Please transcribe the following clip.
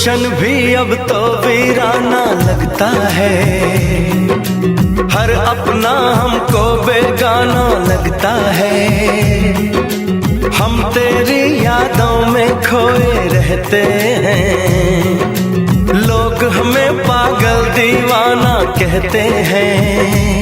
गुलशन भी अब तो वीराना लगता है, हर अपना हमको बेगाना लगता है। हम तेरी यादों में खोए रहते हैं, लोग हमें पागल दीवाना कहते हैं।